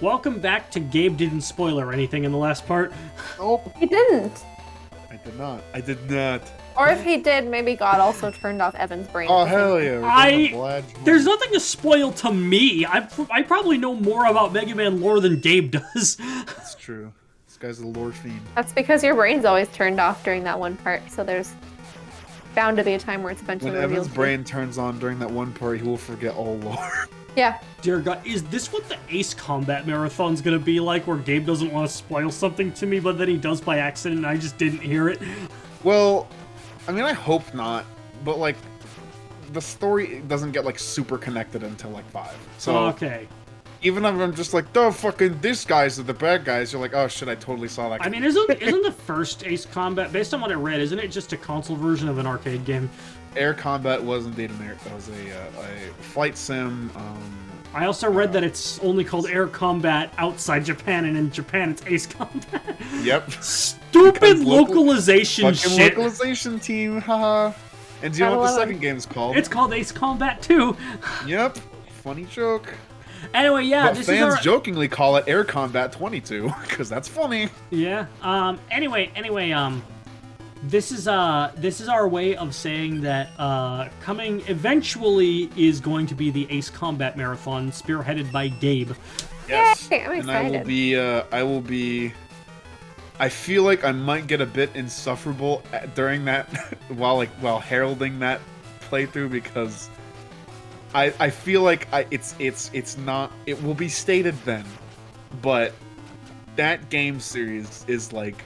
welcome back to Gabe didn't spoiler anything in the last part. Oh, He didn't. I did not. I did not. Or if he did, maybe God also turned off Evan's brain. Oh, hell yeah. There's nothing to spoil to me. I probably know more about Mega Man lore than Gabe does. That's true. This guy's a lore fiend. That's because your brain's always turned off during that one part, so there's bound to be a time where it's eventually When revealed. Evan's brain turns on during that one part, he will forget all lore. Yeah. Dear God, is this what the Ace Combat Marathon's gonna be like, where Gabe doesn't want to spoil something to me, but then he does by accident and I just didn't hear it? Well, I mean, I hope not, but, like, the story doesn't get, like, super connected until, like, 5. So, okay. even if I'm just like, the fucking, these guys are the bad guys, you're like, oh shit, I totally saw that. I mean, isn't the first Ace Combat, based on what I read, isn't it just a console version of an arcade game? Air Combat was indeed that was a flight sim. I also read that it's only called Air Combat outside Japan, and in Japan it's Ace Combat. Yep. Stupid localization fucking shit. localization team, haha. And do you know what the second game's called? It's called Ace Combat 2. Yep. Funny joke. Anyway, yeah, but fans jokingly call it Air Combat 22 because that's funny. Yeah. Anyway, this is our way of saying that coming eventually is going to be the Ace Combat Marathon, spearheaded by Gabe. Yes. Yay, I'm excited. And I will be. I feel like I might get a bit insufferable during that, while heralding that playthrough, because I feel like it's not. It will be stated then, but that game series is like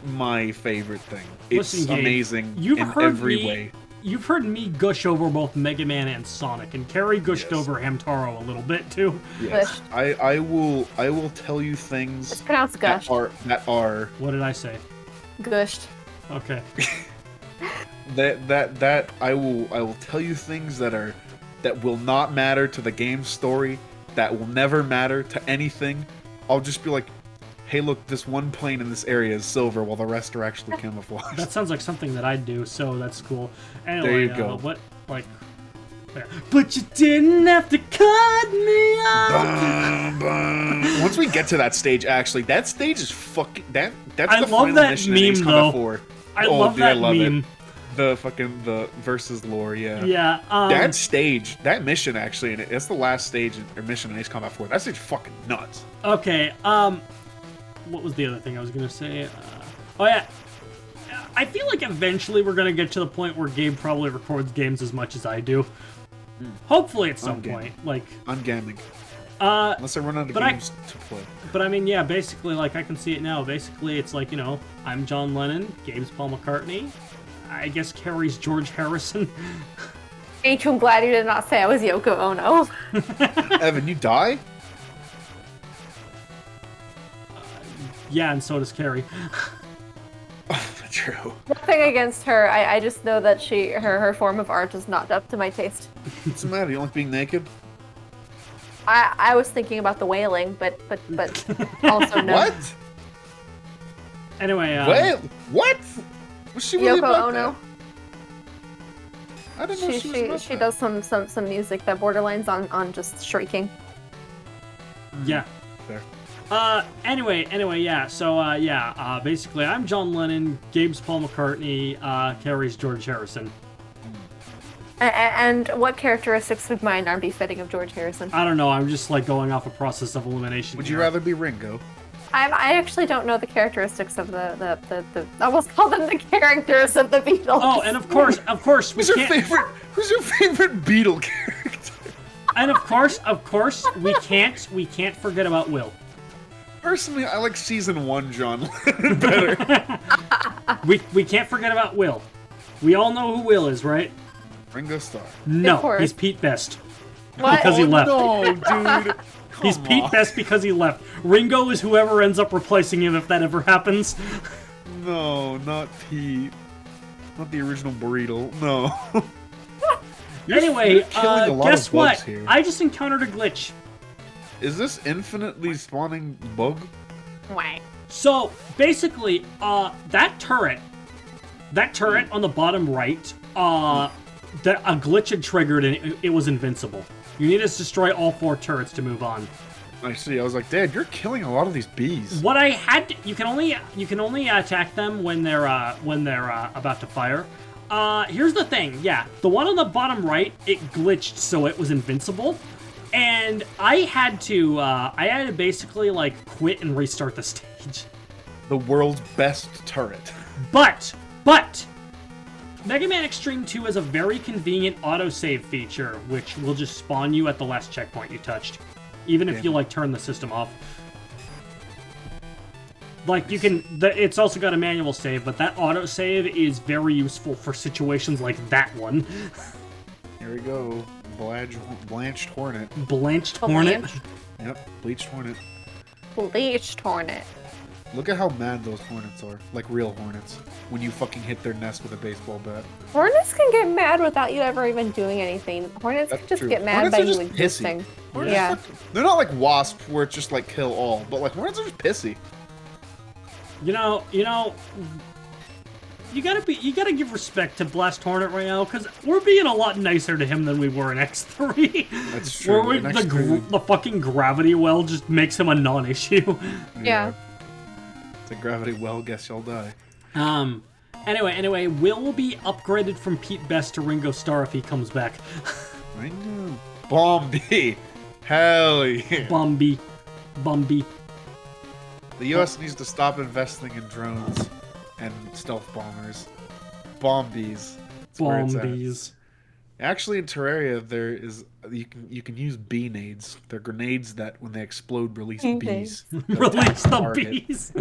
my favorite thing. It's Listen, Gabe, amazing in every way. You've heard me gush over both Mega Man and Sonic, and Carrie gushed over Hamtaro a little bit too. Yes, I will tell you things. It's pronounced gush. That are. What did I say? Gushed. Okay. that I will tell you things that will not matter to the game story, that will never matter to anything. I'll just be like, hey, look, this one plane in this area is silver while the rest are actually camouflaged. That sounds like something that I'd do, so that's cool. Anyway, there you go. But you didn't have to cut me off. Once we get to that stage, actually, that stage is fucking... That's I the love final that mission in Ace meme, Combat though. 4. I love that meme. It. The versus lore, yeah. Yeah, that stage, that mission, actually, and that's the last stage or mission in Ace Combat 4. That stage is fucking nuts. Okay, what was the other thing I was gonna say? Oh yeah, I feel like eventually we're gonna get to the point where Gabe probably records games as much as I do. Hopefully at some point, like... I'm gaming. Unless I run out of games to play. But I mean, yeah, basically, like, I can see it now. Basically, it's like, you know, I'm John Lennon, Gabe's Paul McCartney, I guess Carrie's George Harrison. Ain't you glad you did not say I was Yoko Ono? Evan, you die? Yeah, and so does Carrie. True. Nothing against her. I just know that her form of art is not up to my taste. What's the matter? You don't like being naked? I was thinking about the wailing, but also no. What? Anyway, Wait, what? Was she really Yoko about Ono. That? I didn't know she was about She that. does some music that borderlines on just shrieking. Yeah. Fair. Anyway, yeah. So, basically, I'm John Lennon, Gabe's Paul McCartney, Carrie's George Harrison. And what characteristics of mine are befitting of George Harrison? I don't know. I'm just like going off a process of elimination. Would here. you rather be Ringo? I actually don't know the characteristics of the I almost call them the characters of the Beatles. Oh, and of course, Who's your favorite Beatle character? And of course, we can't forget about Will. Personally, I like season 1 John Lennon better. We can't forget about Will. We all know who Will is, right? Ringo Starr. No, he's Pete Best. What? Because he left. No, dude. He's Pete Best because he left. Ringo is whoever ends up replacing him if that ever happens. No, not Pete. Not the original burrito. No. Anyway, you're killing a lot guess of bugs what? here. I just encountered a glitch. Is this infinitely spawning bug? Why? So, basically, that turret on the bottom right, a glitch had triggered and it was invincible. You need to destroy all 4 turrets to move on. I see. I was like, Dad, you're killing a lot of these bees. What I had to, you can only attack them when they're about to fire. Here's the thing. Yeah, the one on the bottom right, it glitched so it was invincible, and I had to basically like quit and restart the stage. The world's best turret. But Megaman Xtreme 2 has a very convenient autosave feature, which will just spawn you at the last checkpoint you touched, even if you like turn the system off. Like you can, it's also got a manual save, but that autosave is very useful for situations like that one. Here we go, blanched hornet. Blanched hornet. Yep, bleached hornet. Bleached hornet. Look at how mad those hornets are, like real hornets. When you fucking hit their nest with a baseball bat. Hornets can get mad without you ever even doing anything. Hornets That's can just true. get mad Hornets by are just you existing. Hornets Yeah. they're not like wasps where it's just like kill all, but like hornets are just pissy. You know, you gotta give respect to Blast Hornet right now, because we're being a lot nicer to him than we were in X3. That's true. Where the fucking gravity well just makes him a non-issue. Yeah. It's a gravity well, guess you'll die. Anyway, Will be upgraded from Pete Best to Ringo Starr if he comes back. I know. Bombi! Hell yeah. Bumby. The U.S. needs to stop investing in drones and stealth bombers. Bombies. That's where it's at. Bombies. Actually, in Terraria, there is you can use bee nades. They're grenades that, when they explode, release bees. Release the Target. bees.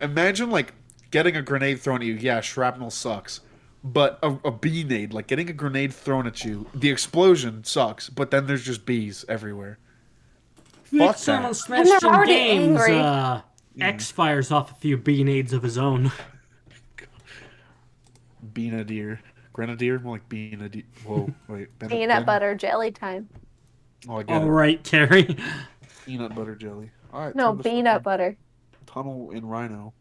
Imagine like getting a grenade thrown at you. Yeah, shrapnel sucks, but a bee nade, like getting a grenade thrown at you, the explosion sucks, but then there's just bees everywhere. Fuck Someone that. smashed they're some already games. angry. X fires off a few B-nades of his own. Beanadier. Grenadier? More like beanadier. Whoa, wait. Peanut butter jelly time. Oh, I get All it. right, Carrie. Peanut butter jelly. All right. No, time to peanut butter. Tunnel in Rhino.